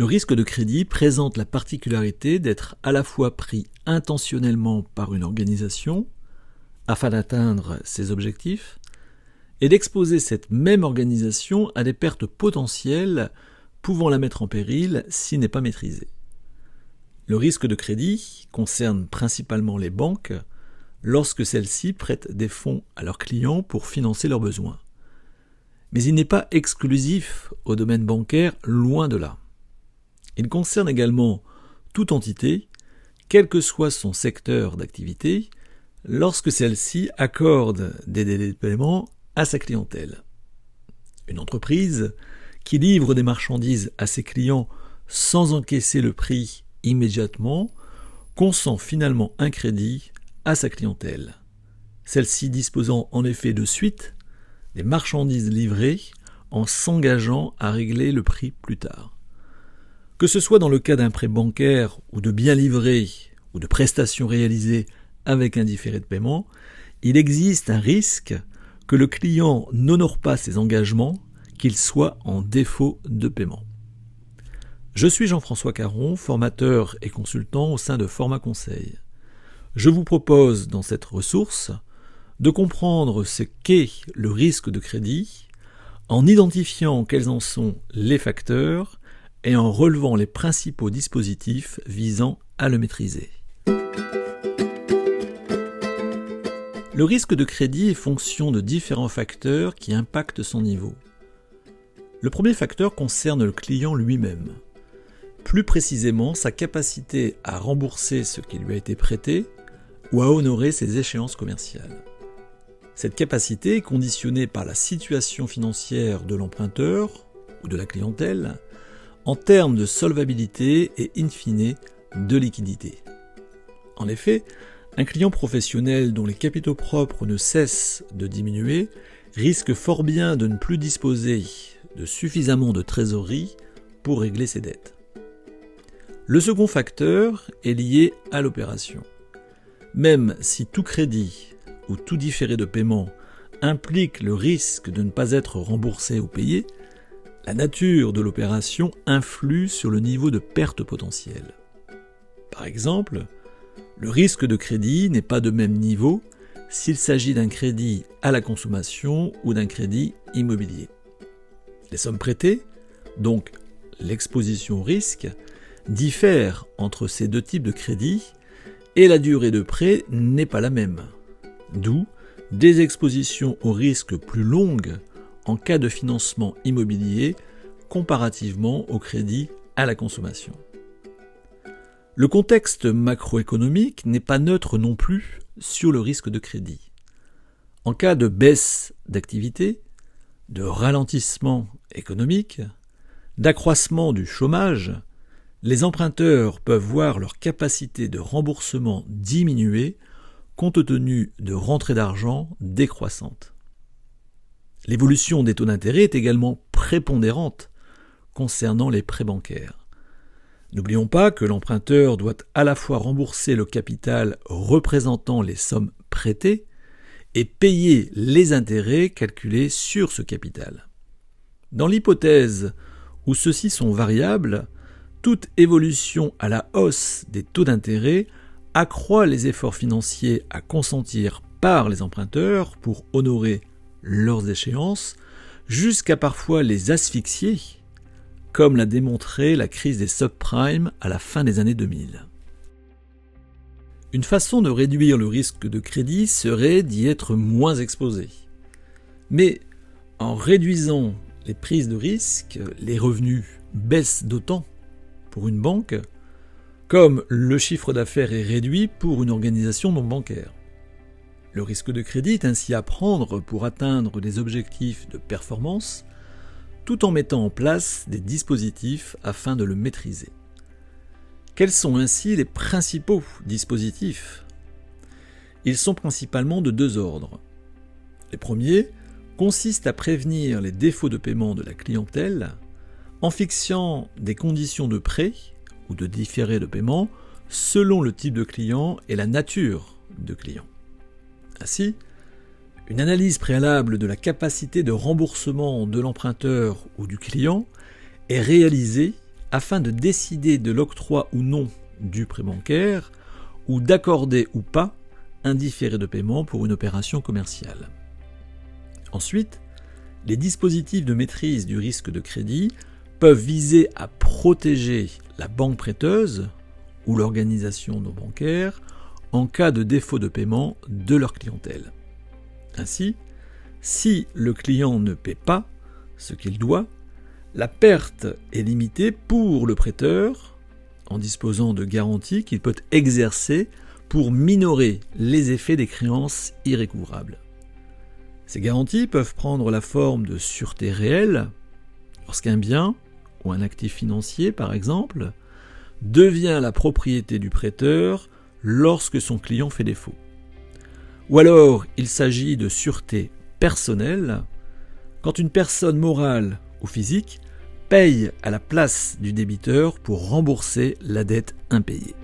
Le risque de crédit présente la particularité d'être à la fois pris intentionnellement par une organisation afin d'atteindre ses objectifs et d'exposer cette même organisation à des pertes potentielles pouvant la mettre en péril s'il n'est pas maîtrisé. Le risque de crédit concerne principalement les banques lorsque celles-ci prêtent des fonds à leurs clients pour financer leurs besoins. Mais il n'est pas exclusif au domaine bancaire, loin de là. Il concerne également toute entité, quel que soit son secteur d'activité, lorsque celle-ci accorde des délais de paiement à sa clientèle. Une entreprise qui livre des marchandises à ses clients sans encaisser le prix immédiatement consent finalement un crédit à sa clientèle, celle-ci disposant en effet de suite des marchandises livrées en s'engageant à régler le prix plus tard. Que ce soit dans le cas d'un prêt bancaire ou de biens livrés ou de prestations réalisées avec un différé de paiement, il existe un risque que le client n'honore pas ses engagements, qu'il soit en défaut de paiement. Je suis Jean-François Caron, formateur et consultant au sein de Format Conseil. Je vous propose dans cette ressource de comprendre ce qu'est le risque de crédit en identifiant quels en sont les facteurs et en relevant les principaux dispositifs visant à le maîtriser. Le risque de crédit est fonction de différents facteurs qui impactent son niveau. Le premier facteur concerne le client lui-même. Plus précisément, sa capacité à rembourser ce qui lui a été prêté ou à honorer ses échéances commerciales. Cette capacité est conditionnée par la situation financière de l'emprunteur ou de la clientèle en termes de solvabilité et in fine de liquidité. En effet, un client professionnel dont les capitaux propres ne cessent de diminuer risque fort bien de ne plus disposer de suffisamment de trésorerie pour régler ses dettes. Le second facteur est lié à l'opération. Même si tout crédit ou tout différé de paiement implique le risque de ne pas être remboursé ou payé, la nature de l'opération influe sur le niveau de perte potentielle. Par exemple, le risque de crédit n'est pas de même niveau s'il s'agit d'un crédit à la consommation ou d'un crédit immobilier. Les sommes prêtées, donc l'exposition au risque, diffèrent entre ces deux types de crédits et la durée de prêt n'est pas la même. D'où des expositions au risque plus longues en cas de financement immobilier comparativement au crédit à la consommation. Le contexte macroéconomique n'est pas neutre non plus sur le risque de crédit. En cas de baisse d'activité, de ralentissement économique, d'accroissement du chômage, les emprunteurs peuvent voir leur capacité de remboursement diminuer compte tenu de rentrées d'argent décroissantes. L'évolution des taux d'intérêt est également prépondérante concernant les prêts bancaires. N'oublions pas que l'emprunteur doit à la fois rembourser le capital représentant les sommes prêtées et payer les intérêts calculés sur ce capital. Dans l'hypothèse où ceux-ci sont variables, toute évolution à la hausse des taux d'intérêt accroît les efforts financiers à consentir par les emprunteurs pour honorer leurs échéances, jusqu'à parfois les asphyxier, comme l'a démontré la crise des subprimes à la fin des années 2000. Une façon de réduire le risque de crédit serait d'y être moins exposé. Mais en réduisant les prises de risque, les revenus baissent d'autant pour une banque, comme le chiffre d'affaires est réduit pour une organisation non bancaire. Le risque de crédit est ainsi à prendre pour atteindre des objectifs de performance, tout en mettant en place des dispositifs afin de le maîtriser. Quels sont ainsi les principaux dispositifs ? Ils sont principalement de deux ordres. Les premiers consistent à prévenir les défauts de paiement de la clientèle en fixant des conditions de prêt ou de différé de paiement selon le type de client et la nature de client. Ainsi, une analyse préalable de la capacité de remboursement de l'emprunteur ou du client est réalisée afin de décider de l'octroi ou non du prêt bancaire ou d'accorder ou pas un différé de paiement pour une opération commerciale. Ensuite, les dispositifs de maîtrise du risque de crédit peuvent viser à protéger la banque prêteuse ou l'organisation non bancaire en cas de défaut de paiement de leur clientèle. Ainsi, si le client ne paie pas ce qu'il doit, la perte est limitée pour le prêteur en disposant de garanties qu'il peut exercer pour minorer les effets des créances irrécouvrables. Ces garanties peuvent prendre la forme de sûreté réelle lorsqu'un bien ou un actif financier, par exemple, devient la propriété du prêteur lorsque son client fait défaut. Ou alors, il s'agit de sûreté personnelle quand une personne morale ou physique paye à la place du débiteur pour rembourser la dette impayée.